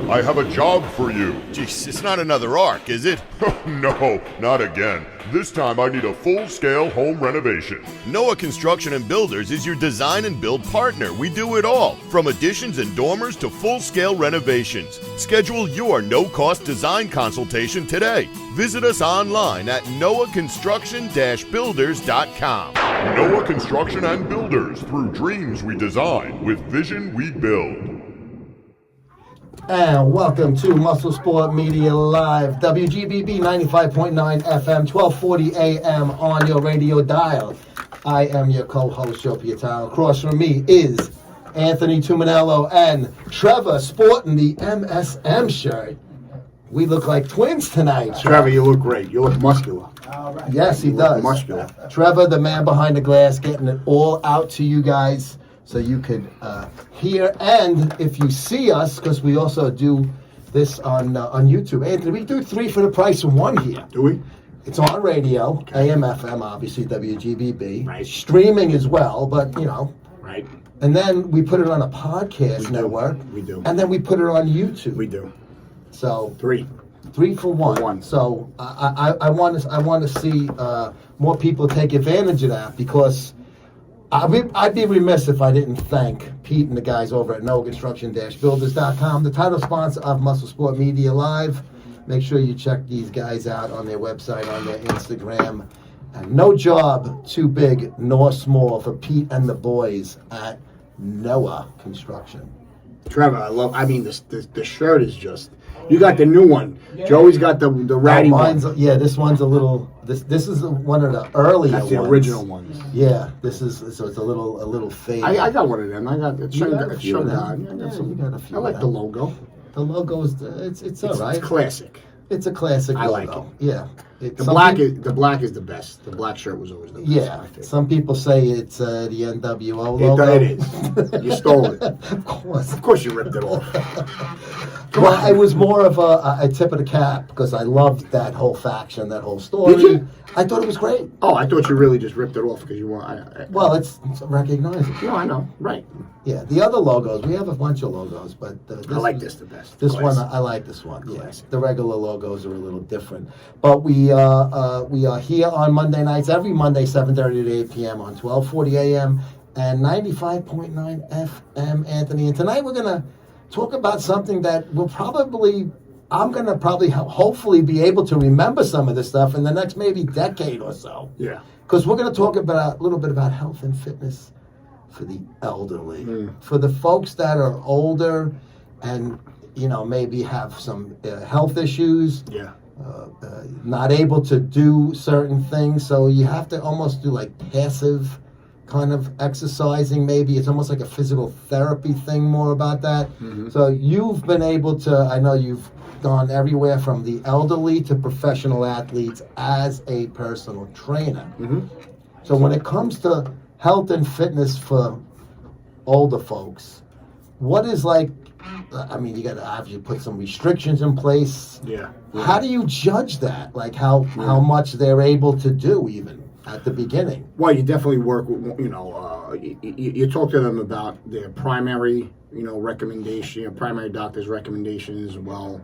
I have a job for you. Jeez, it's not another arc, is it? No, not again. This time I need a full-scale home renovation. Noah Construction and Builders is your design and build partner. We do it all, from additions and dormers to full-scale renovations. Schedule your no-cost design consultation today. Visit us online at noahconstruction-builders.com. Noah Construction and Builders. Through dreams we design, with vision we build. And welcome to MuscleSport Media Live, WGBB 95.9 FM, 1240 AM on your radio dial. I am your co-host, Joe Pietano. Across from me is Anthony Tuminello and Trevor sporting the MSM shirt. We look like twins tonight. Trevor, you look great. You look muscular. Yes, he does. Muscular. Trevor, the man behind the glass, getting it all out to you guys so you could hear. And if you see us, because we also do this on YouTube. Anthony, we do 3 for the price of 1 here. Do we? It's on radio, AM, FM, obviously, WGBB. Right. Streaming as well, but, you know. Right. And then we put it on a podcast network. We do. And then we put it on YouTube. We do. So 3. 3 for 1. For 1. So I want to see more people take advantage of that, because I'd be remiss if I didn't thank Pete and the guys over at noahconstruction-builders.com, the title sponsor of MuscleSport Media Live. Make sure you check these guys out on their website, on their Instagram. And no job too big nor small for Pete and the boys at Noah Construction. Trevor, the shirt is just. You got the new one. Joey's got the ratty one. Yeah, this one's a little. This is one of the earlier ones. That's the original ones. Yeah, this is so it's a little faded. I got one of them. I got it. You got a few of them. I got You got a few. I like the logo. The logo is it's all right. It's classic. It's a classic logo. I like it. Yeah. The black is the best. The black shirt was always the best. Yeah. Some people say it's the NWO logo. It is. You stole it. Of course. Of course you ripped it off. Well, it was more of a tip of the cap, because I loved that whole faction, that whole story. Did you? I thought it was great. Oh, I thought you really just ripped it off because you want. Well, it's recognizable. No, I know. Right. Yeah, the other logos, we have a bunch of logos, but I like this the best. This Classic. one, I like this one. Yeah, Classic. the regular logos are a little different, but we are here on Monday nights, every Monday, 7:30 to 8 p.m. on 1240 a.m. and 95.9 FM. Anthony, and tonight we're gonna talk about something that I'm gonna hopefully be able to remember some of this stuff in the next maybe decade or so. Yeah. Because we're gonna talk about a little bit about health and fitness for the elderly, for the folks that are older and maybe have some health issues. Yeah. Not able to do certain things, so you have to almost do like passive kind of exercising. Maybe it's almost like a physical therapy thing, more about that. Mm-hmm. So you've been able to, I know you've gone everywhere from the elderly to professional athletes as a personal trainer. Mm-hmm. So when it comes to health and fitness for older folks, what is like, you got to obviously put some restrictions in place. Yeah. How do you judge that? Like how much they're able to do even at the beginning? Well, you definitely work with, you talk to them about their primary, recommendation, primary doctor's recommendation as well.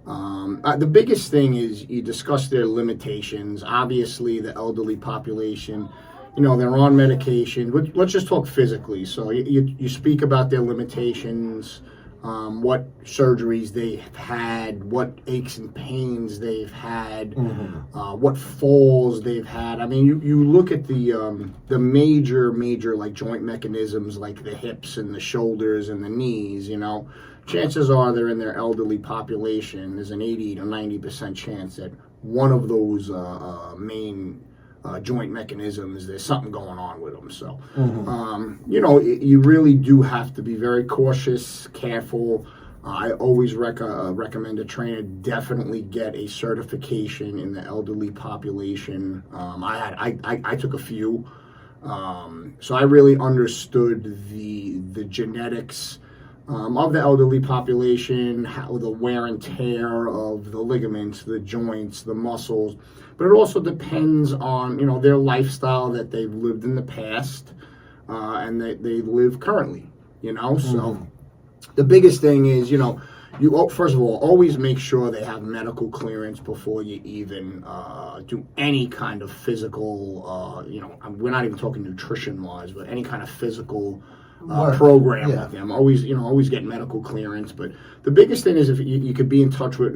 The biggest thing is you discuss their limitations. Obviously, the elderly population, they're on medication. Let's just talk physically. So you speak about their limitations, what surgeries they've had, what aches and pains they've had, what falls they've had. I mean, you look at the major like joint mechanisms like the hips and the shoulders and the knees, chances are they're in their elderly population. There's an 80 to 90% chance that one of those main joint mechanisms, there's something going on with them. So, you really do have to be very cautious, careful. I always recommend a trainer definitely get a certification in the elderly population. I took a few, so I really understood the genetics of the elderly population, how the wear and tear of the ligaments, the joints, the muscles. But it also depends on, their lifestyle that they've lived in the past and that they live currently, So the biggest thing is, first of all, always make sure they have medical clearance before you even do any kind of physical, we're not even talking nutrition-wise, but any kind of physical program with them. Always get medical clearance. But the biggest thing is if you could be in touch with,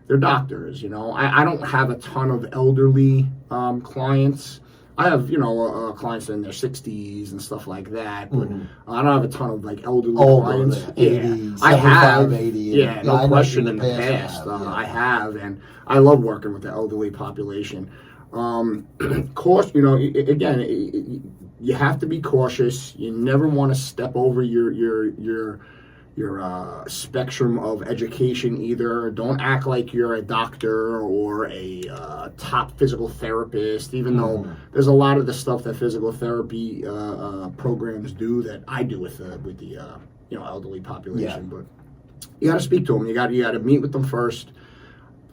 their doctors. I don't have a ton of elderly clients. I have, clients in their 60s and stuff like that, but I don't have a ton of elderly clients. 80, I have, 80. Yeah, no question in the past. I have, and I love working with the elderly population. Course, again, you have to be cautious. You never want to step over your spectrum of education either. Don't act like you're a doctor or a top physical therapist, even though there's a lot of the stuff that physical therapy programs do that I do with the elderly population. But you got to speak to them. You got to meet with them first.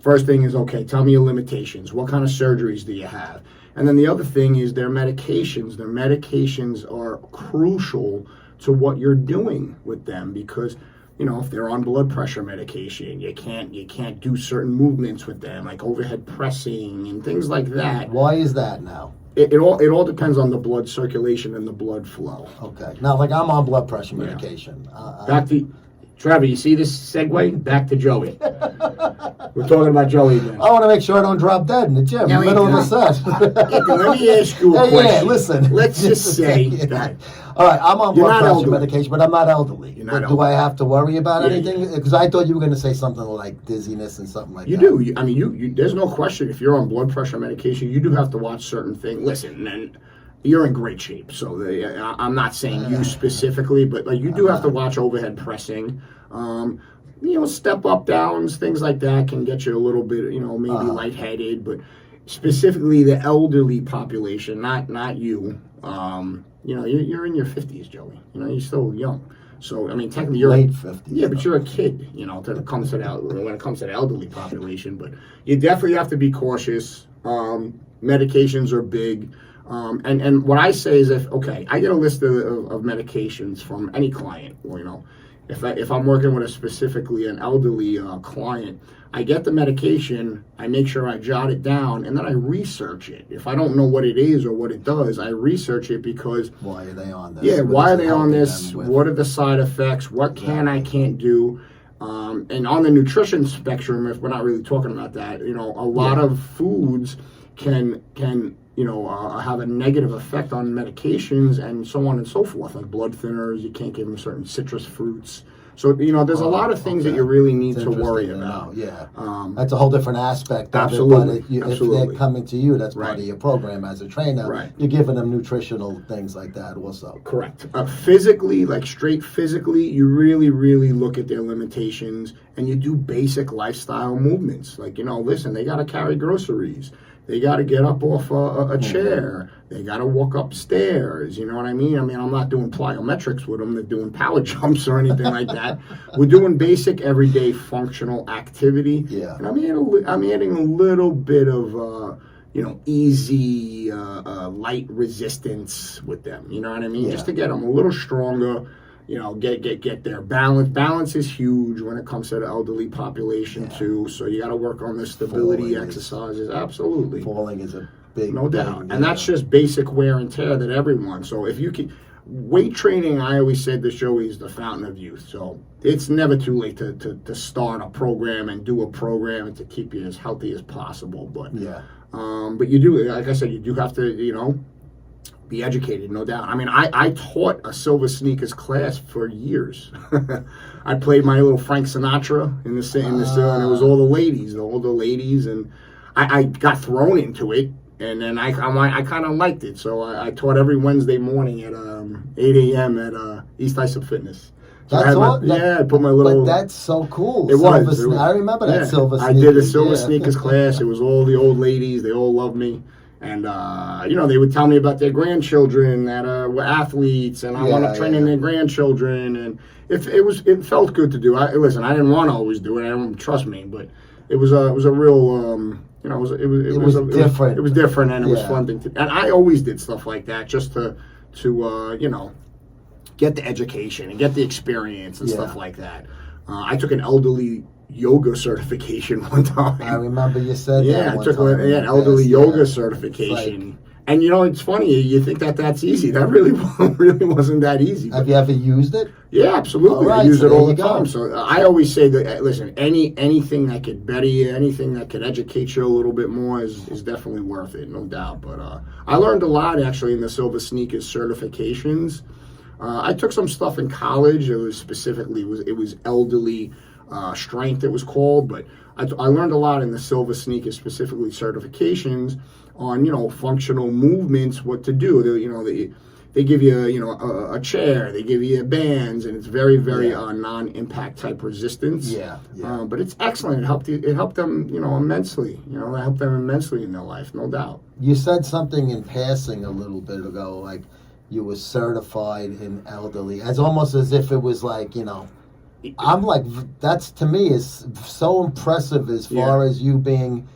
First thing is, okay, tell me your limitations. What kind of surgeries do you have? And then the other thing is their medications. Their medications are crucial to what you're doing with them, because if they're on blood pressure medication, you can't do certain movements with them, like overhead pressing and things like that. Why is that now? It all depends on the blood circulation and the blood flow. Okay. Now, I'm on blood pressure medication. Back to Trevor, you see this segue? Back to Joey. We're talking about Joey then. I want to make sure I don't drop dead in the gym in the middle of the set. Let me ask you a question. Yeah, listen. Let's just say that. All right, I'm on blood pressure elderly. medication, but I'm not elderly. You're not Do I elderly. have to worry about anything? Yeah. Because I thought you were going to say something like dizziness and something like You that. do. You there's no question. If you're on blood pressure medication, you do have to watch certain things. Listen, and you're in great shape. So I'm not saying you specifically, but you do have to watch overhead pressing. Step up downs, things like that can get you a little bit, maybe lightheaded. But specifically the elderly population, not you. You're in your 50s, Joey. You're still young. So technically you're late 50s. Yeah, but you're a kid. When it comes to the elderly population. But you definitely have to be cautious. Medications are big. And what I say is I get a list of medications from any client, if I'm working with specifically an elderly client, I get the medication, I make sure I jot it down, and then I research it. If I don't know what it is or what it does, I research it because... Why are they on this? Yeah, why are they on this? What are the side effects? What I can't do? And on the nutrition spectrum, if we're not really talking about that, a lot of foods can have a negative effect on medications and so on and so forth, like blood thinners. You can't give them certain citrus fruits. So, there's a lot of things that you really need to worry about. Yeah. That's a whole different aspect of absolutely, it. But absolutely. if they're coming to you, that's part Right. of your program as a trainer. Right. You're giving them nutritional things like that also. Correct. Physically, straight physically, you really, really look at their limitations and you do basic lifestyle movements. Listen, they got to carry groceries. They got to get up off a chair. They got to walk upstairs. You know what I mean? I'm not doing plyometrics with them. They're doing power jumps or anything like that. We're doing basic, everyday, functional activity. Yeah. And I'm adding a little bit of, easy, light resistance with them. You know what I mean? Yeah. Just to get them a little stronger. Get their balance. Balance is huge when it comes to the elderly population too. So you got to work on the stability exercises. Absolutely, Falling is a big, no doubt, thing, and that's just basic wear and tear that everyone. So if you can, weight training, I always said this, Joey, is the fountain of youth. So it's never too late to start a program and do a program and to keep you as healthy as possible. But but you do, like I said, you do have to, be educated, no doubt. I taught a Silver Sneakers class for years. I played my little Frank Sinatra in the and it was all the ladies, and I got thrown into it, and then I kind of liked it, so I taught every Wednesday morning at 8 a.m. at East Islip Fitness. So That's all. I put my little. But that's so cool. It was. I remember that Silver Sneakers. I did a Silver Sneakers class. It was all the old ladies. They all loved me. And, they would tell me about their grandchildren that were athletes, and I want to train in their grandchildren. And it felt good to do. Listen, I didn't want to always do it. Trust me, but it was a real, it was different. It was different, and it was fun thing to. And I always did stuff like that just to get the education and get the experience and stuff like that. I took an elderly yoga certification one time. I remember you said that. Yeah, I one took time in an the elderly past, yoga yeah. certification. And it's funny. You think that's easy. That really wasn't that easy. Have you ever used it? Yeah, absolutely. All right, I use so it all there the you go. time. So I always say that, listen, anything that could better you, anything that could educate you a little bit more is definitely worth it, no doubt. But I learned a lot, actually, in the Silver Sneakers certifications. I took some stuff in college. It was elderly strength, it was called. But I learned a lot in the Silver Sneakers, specifically certifications, on functional movements, what to do. They give you a chair, they give you bands, and it's very non-impact type resistance. Yeah. But it's excellent. It helped them immensely. It helped them immensely in their life, no doubt. You said something in passing a little bit ago, like you were certified in elderly, as almost as if it was like, I'm like, that's to me is so impressive as far as you being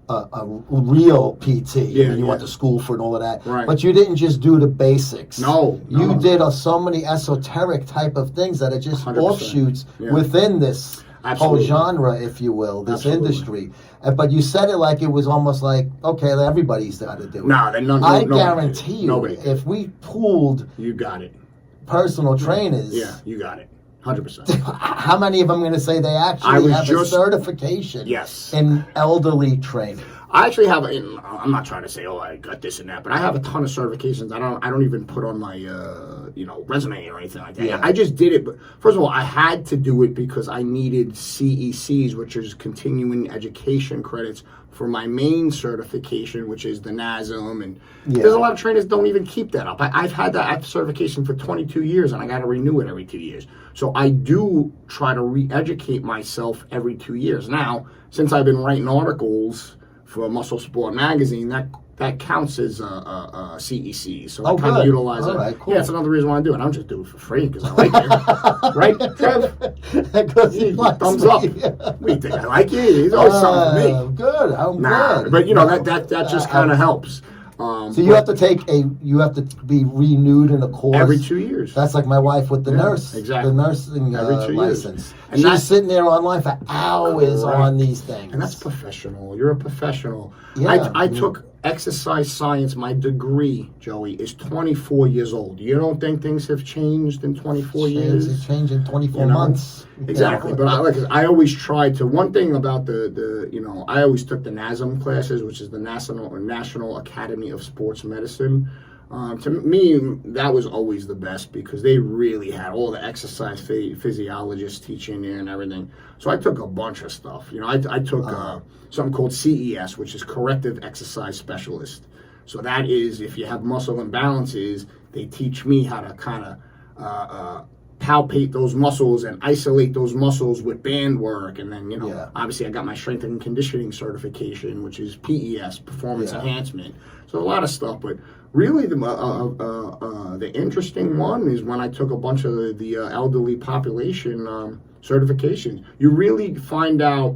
a real PT. You went to school for it and all of that. Right. But you didn't just do the basics. No. You did so many esoteric type of things that are just 100%. offshoots within this whole genre, if you will, this industry. But you said it like it was almost like, okay, everybody's got to do it. I guarantee you, if we pooled you got it. personal trainers, you got it. 100%. How many of them are going to say they actually have a certification in elderly training? I actually have. I'm not trying to say, I got this and that, but I have a ton of certifications. I don't even put on my resume or anything like that. Yeah. I just did it. But first of all, I had to do it because I needed CECs, which is continuing education credits, for my main certification, which is the NASM. And there's a lot of trainers don't even keep that up. I've had that certification for 22 years, and I got to renew it every 2 years. So I do try to re-educate myself every 2 years. Now, since I've been writing articles for MuscleSport magazine, that counts as CEC. So I kind of utilize it. Right, cool. Yeah, it's another reason why I do it. I don't just do it for free because I like it. Right, Trev? Because he likes Thumbs me. up. We think I like you. He's always something for me. Good. I'm glad. But that just kind of helps. So you have to be renewed in a course every 2 years. That's like my wife with the nurse, exactly. the nursing every 2 years. license. And she's sitting there online for hours on these things. And that's professional. You're a professional. Yeah, I took exercise science. My degree, Joey, is 24 years old. You don't think things have changed in 24 years? It's changed in 24 months. Exactly. But I always tried to. One thing about I always took the NASM classes, which is the National Academy of Sports Medicine. To me, that was always the best because they really had all the exercise physiologists teaching there and everything. So I took a bunch of stuff. I took something called CES, which is Corrective Exercise Specialist. So that is, if you have muscle imbalances, they teach me how to kind of palpate those muscles and isolate those muscles with band work. And then, obviously I got my strength and conditioning certification, which is PES, Performance Enhancement. So a lot of stuff, but really the interesting one is when I took a bunch of the elderly population certifications. You really find out,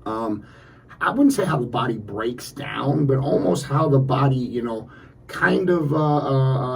I wouldn't say how the body breaks down, but almost how the body, kind of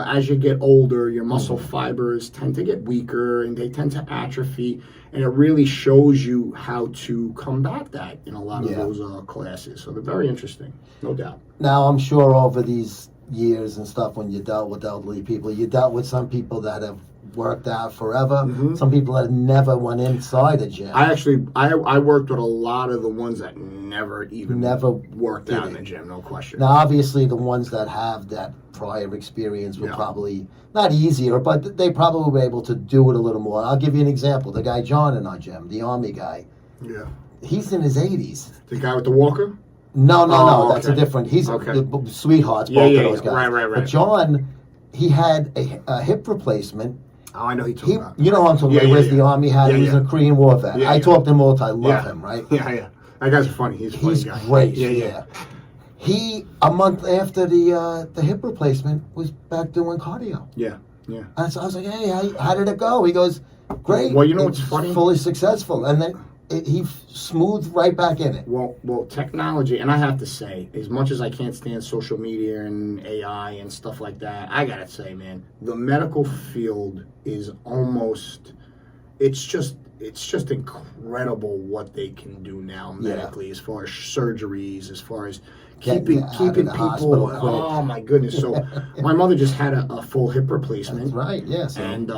as you get older, your muscle fibers tend to get weaker and they tend to atrophy, and it really shows you how to combat that in a lot of those classes. So they're very interesting, no doubt. Now, I'm sure over these years and stuff, when you dealt with elderly people, you dealt with some people that have worked out forever, some people that never went inside a gym. I worked with a lot of the ones that never worked out in the gym, no question. Now, obviously, the ones that have that prior experience were probably not easier, but they probably were able to do it a little more. I'll give you an example. The guy John in our gym, the Army guy, he's in his 80s. The guy with the walker? No, that's a different. He's the sweethearts, both of those guys. Right. But John, he had a hip replacement. Oh, I know who you're talking about. You know what I'm talking about. Where's the Army hat? He was a Korean War vet. I talk to him all the time. Love him, right? Yeah. That guy's funny. He's a funny guy. Great. Yeah. He, a month after the hip replacement, was back doing cardio. Yeah. And so I was like, hey, how did it go? He goes, great. Well, you know what's funny? Fully successful. And then he smoothed right back in it. Well, technology, and I have to say, as much as I can't stand social media and AI and stuff like that, I gotta say, man, the medical field is almost, it's just it's just incredible what they can do now medically, as far as surgeries, as far as keeping people. Oh my goodness! So my mother just had a full hip replacement. That's right. Yes. And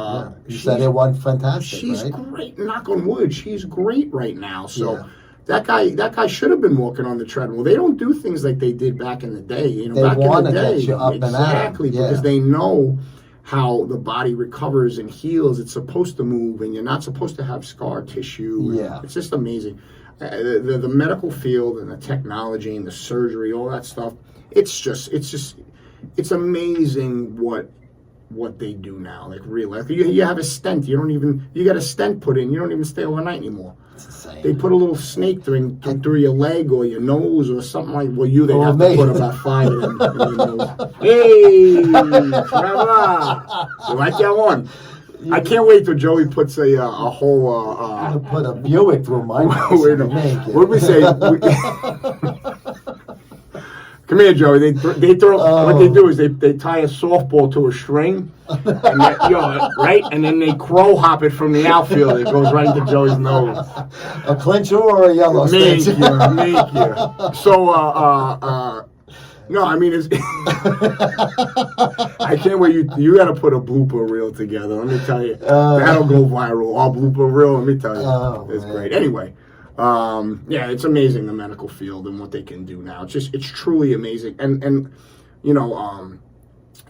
you said it went fantastic. She's right? great. Knock on wood. She's great right now. So. That guy should have been walking on the treadmill. They don't do things like they did back in the day. You know, they back want in the to day, get you up exactly, and out. because they know how the body recovers and heals. It's supposed to move, and you're not supposed to have scar tissue. Yeah, it's just amazing. The medical field and the technology and the surgery, all that stuff. It's amazing what they do now. Like really, like you have a stent. You got a stent put in. You don't even stay overnight anymore. They put a little snake through your leg or your nose or something like. Well, they have to put about 5 of them in your nose. Hey, Trevor, you like that one? I can't wait till Joey puts a whole. I'm gonna put a Buick through my nose. What did we say? Come here, Joey. They throw. What they do is they tie a softball to a string, and right, and then they crow hop it from the outfield. It goes right into Joey's nose. A clincher or a yellow Thank stick? Thank you. So, no, I mean, it's. I can't wait. You got to put a blooper reel together. Let me tell you, that'll go viral. Our blooper reel. Let me tell you, it's great. Anyway. It's amazing, the medical field and what they can do now. It's truly amazing. And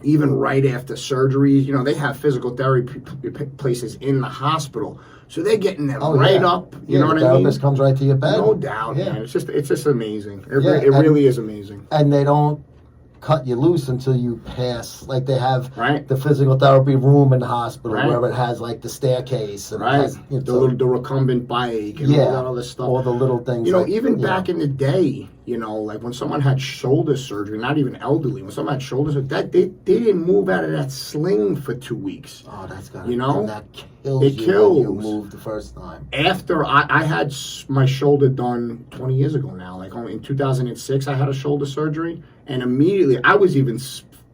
even right after surgeries, they have physical therapy places in the hospital. So they're getting them up. You know what I mean? The therapist comes right to your bed. No doubt, man. It's just amazing. It really is amazing. And they don't cut you loose until you pass. Like they have right. the physical therapy room in the hospital right. where it has like the staircase and right. it has, the recumbent bike and all that other stuff. All the little things. Even back in the day, like when someone had shoulder surgery, not even elderly, when someone had shoulder surgery, they didn't move out of that sling for 2 weeks. Oh, that's got that kills it you kills. when you move the first time. After I had my shoulder done 20 years ago now, like only in 2006, I had a shoulder surgery, and immediately I was even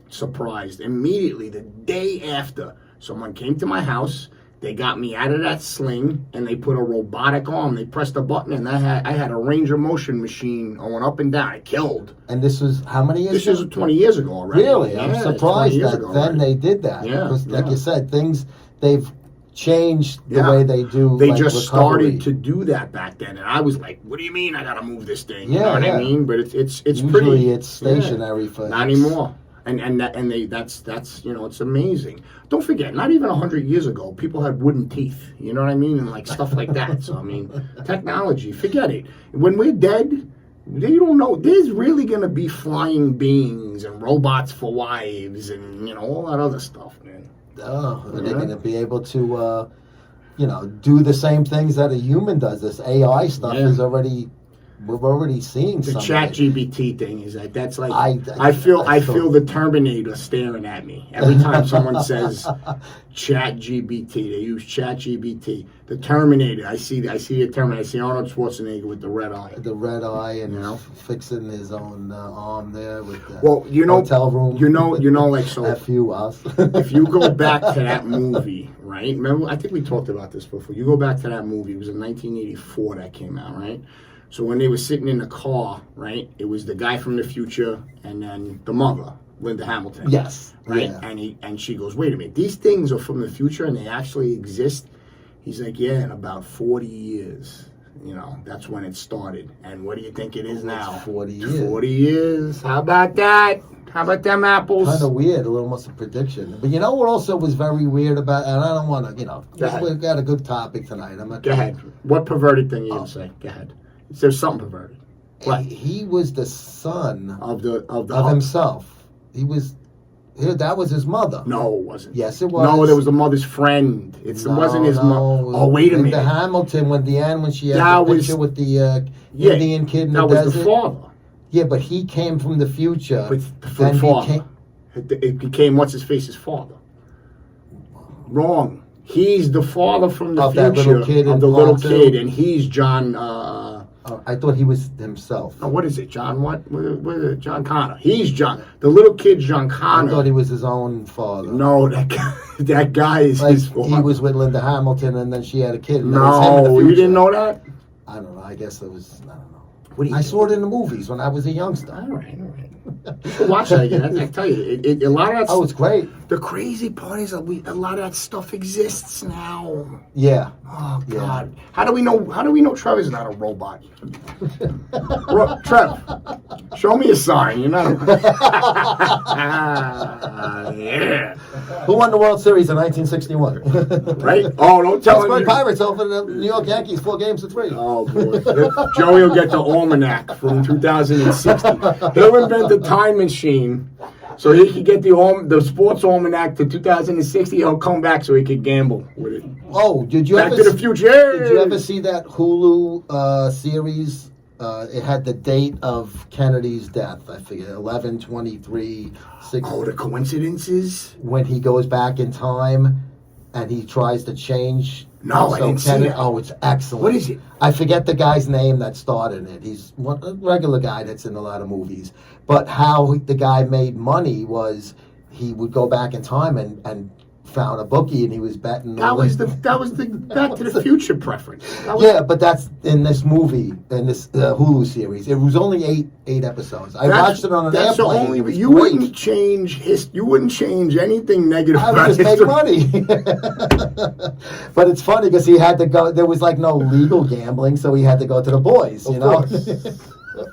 surprised. Immediately, the day after, someone came to my house. They got me out of that sling, and they put a robotic arm. They pressed a button, and I had a range of motion machine going up and down. I killed. And this was how many years ago? This is 20 years ago already. Really? I'm surprised that then they did that. Yeah. Because, like you said, they've changed the way they do. They just recovery. started to do that back then, and I was like, "What do you mean I got to move this thing?" Yeah, you know what I mean? But it's usually pretty. It's stationary for not anymore. That's it's amazing. Don't forget, not even 100 years ago, people had wooden teeth. You know what I mean, and like stuff like that. So I mean, technology, forget it. When we're dead, you don't know. There's really gonna be flying beings and robots for wives and all that other stuff, man. Oh, are they gonna be able to, do the same things that a human does? This AI stuff is already. We're already seeing the ChatGBT thing is that's like I feel the Terminator staring at me every time someone says ChatGBT. They use ChatGBT. The Terminator. I see the Terminator. I see Arnold Schwarzenegger with the red eye. The red eye and fixing his own arm there with the hotel room. Like so. F you us. If you go back to that movie, right? Remember, I think we talked about this before. You go back to that movie. It was in 1984 that came out, right? So when they were sitting in the car, right, it was the guy from the future and then the mother, Linda Hamilton. Yes. Right? Yeah. And she goes, wait a minute, these things are from the future and they actually exist? He's like, yeah, in about 40 years. That's when it started. And what do you think it is now? 40 years. 40 years. How about that? How about them apples? Kind of weird, almost a prediction. But what also was very weird about, and I don't want to, we've got a good topic tonight. Go ahead. What perverted thing you going to say? Go ahead. There's something perverted. What? He was the son of himself. He was. That was his mother. No, it wasn't. Yes, it was. No, there was the mother's friend. It wasn't his mother. Oh, wait a minute. The Hamilton, when she had the picture with the Indian kid in the desert. That was the father. Yeah, but he came from the future. But the father. It became what's-his-face's father. Wrong. He's the father from the future that little kid of the little kid, and he's John. I thought he was himself. Oh, what is it, John? What is it? John Connor. He's John. The little kid's John Connor. I thought he was his own father. No, that guy is Like, his father. he was with Linda Hamilton, and then she had a kid. And that was him in the No, you future. didn't know that? I don't know. I guess it was. I don't know. What do you I do? saw it in the movies when I was a youngster. All right. You should watch that again. I tell you, a lot of that. Oh, it's great. The crazy part is that a lot of that stuff exists now. Yeah. Oh Yeah. God! How do we know Trevor's not a robot? Trev, show me a sign. You're not. Yeah. Who won the World Series in 1961? Right? Oh, don't tell Pittsburgh him. Pirates over the New York Yankees 4-3. Oh boy, Joey will get the almanac from 2060. He'll invent the time machine so he can get the sports almanac to 2060. He'll come back so he could gamble with it. Oh, did you Back ever to the future. Did you ever see that Hulu series? It had the date of Kennedy's death. I forget 11/23/60. Oh, the coincidences. When he goes back in time and he tries to change. No, I didn't see Kennedy, that. Oh, it's excellent. What is it? I forget the guy's name that starred in it. He's a regular guy that's in a lot of movies. But how the guy made money was he would go back in time and found a bookie and he was betting. That was the Back to the Future preference. Yeah, but that's in this movie, in this Hulu series. It was only eight episodes. I watched it on an That's the airplane. only. It was You great. wouldn't change You wouldn't change anything negative I about would just history. make money. But it's funny because he had to go. There was like no legal gambling, so he had to go to the boys. You know.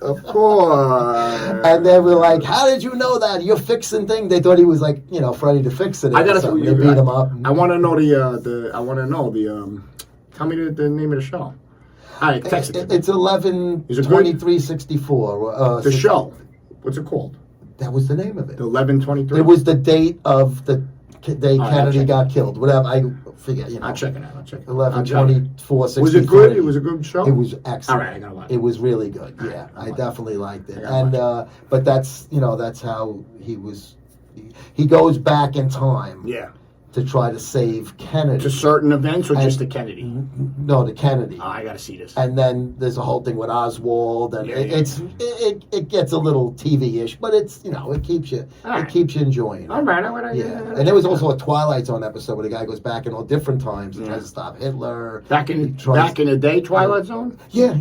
Of course. And they were like, "How did you know that? You're fixing things." They thought he was like, Freddy to fix it. I gotta. They beat him up. I want to know the. I want to know the. Tell me the name of the show. All right, text it. to me. It's 11 Is it good? 23 64. The show. What's it called? That was the name of it. The 11/23. It was the date of the day I'll Kennedy check got killed. Whatever. I forget. I'll check it out. 11/24/63. Was it good? It was a good show. It was excellent. All right, I gotta watch it. It was really good. All right, Yeah, I'll I watch definitely liked it. I gotta And but that's how he was. He goes back in time. Yeah. To try to save Kennedy. To certain events or And- just to Kennedy? No, to Kennedy. Oh, I gotta see this. And then there's a whole thing with Oswald, and Yeah, it gets a little TV-ish, but it's it keeps you Alright. it keeps you enjoying it. All right, all right. Yeah, and there was also a Twilight Zone episode where the guy goes back in all different times and tries to stop Hitler. back He in tries- the day, Twilight Zone. Yeah.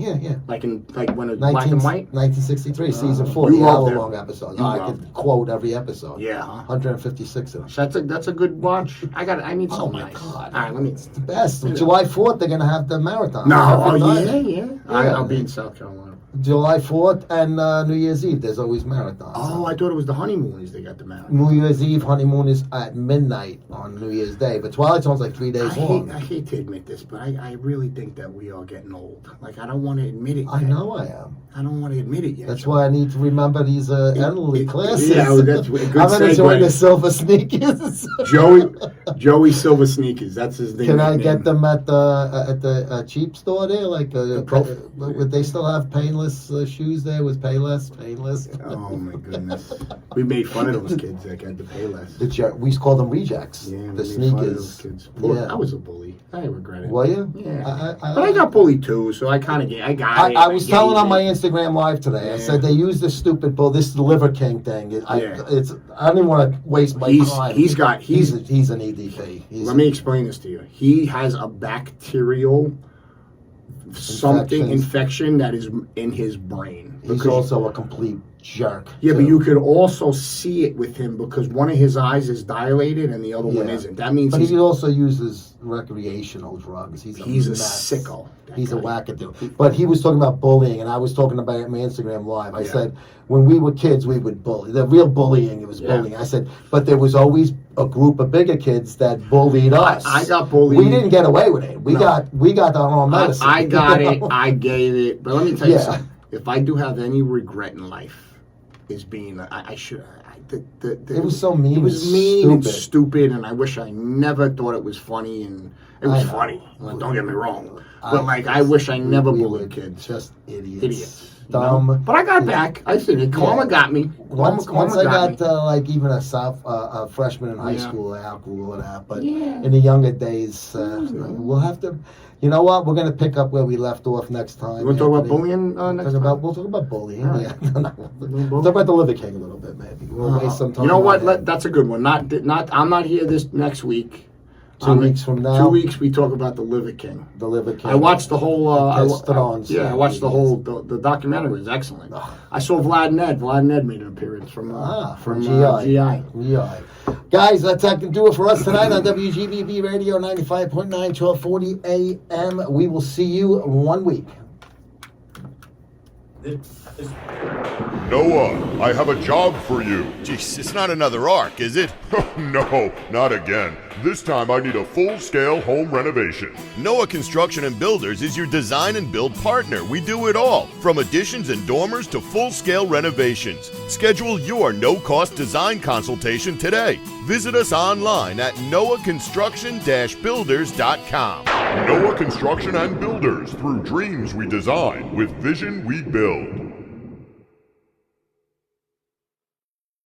Like when it's black and white. 1963, season 4, you the loved it. hour-long episode. You I loved could quote every episode. Yeah. Huh? 156 of them. So that's a good watch. I need something Oh, my nice. God. All right, let me. The best. July 4th, they're going to have the marathon. No, Every oh night. yeah. I'll be in South Carolina. July 4th and New Year's Eve, there's always marathons. Oh, I thought it was the honeymooners they got the mount. New Year's Eve honeymoon is at midnight on New Year's Day, but Twilight Zone's like 3 days long. I hate to admit this, but I really think that we are getting old. Like, I don't want to admit it yet. I know I am. I don't want to admit it yet. That's why I need to remember these elderly classes. Yeah, well, that's a good I'm going to join segue. the silver sneakers. Joey Silver Sneakers. That's his name. Can I get them at the cheap store there? Like, would they still have painless shoes there with payless? Oh my goodness. We made fun of those kids that got the Payless. We used to call them rejects. Yeah, we the made fun of those sneakers. kids. Poor, Yeah. I was a bully. I regret it. Were you? Yeah. But I got bullied too, so I kind of I got it. I was telling on my gave it. Instagram live today. I Yeah. said they use this stupid bull. This Liver King thing. I don't even want to waste my time. He's an EDP. Let me explain this to you. He has a bacterial infection that is in his brain. He's also a complete jerk. Yeah, too. but you could also see it with him because one of his eyes is dilated and the other one Yeah. isn't. That means But he's he also uses recreational drugs. He's a a mess. sicko. that He's a guy. wackadoo. But he was talking about bullying, and I was talking about it on my Instagram Live. I Yeah. said, when we were kids, we would bully. The real bullying, it was Yeah. bullying. I said, but there was always a group of bigger kids that bullied us. I got bullied. We didn't get away with it. We No. got our own medicine. I got you it. know? I gave it. But let me tell you Yeah. something. If I do have any regret in life, is being I should. It was so mean It was and mean and stupid. stupid, and I wish I never thought it was funny. And It was I know. funny. Like, don't get me wrong. I- But like, I wish I never we bullied were kids. Just idiots. Idiots. you Dumb. know? But I got back. I see it. Karma got me. Once Karma I got got me. like even a freshman in high Yeah. school, I outgrew all that. But Yeah. in the younger days, we'll have to. You know what? We're going to pick up where we left off next time. You want to talk about Anthony. bullying next time? We'll talk about bullying. All right. Yeah. We'll talk about the Liver King a little bit, maybe. We'll waste some time. You know on what? that. That's a good one. Not. I'm not here this next week. 2 weeks from now. 2 weeks we talk about the Liver King. The Liver King. I watched the whole. I watched the whole. The documentary was excellent. I saw Vlad Ned. Vlad Ned made an appearance from GI. GI. Guys, that can do it for us tonight on WGBB Radio 95.9, 1240 AM. We will see you 1 week. Noah, I have a job for you. Jeez, it's not another arc, is it? No, not again. This time I need a full-scale home renovation. Noah Construction and Builders is your design and build partner. We do it all, from additions and dormers to full-scale renovations. Schedule your no-cost design consultation today. Visit us online at noahconstruction-builders.com. Noah Construction and Builders, through dreams we design, with vision we build.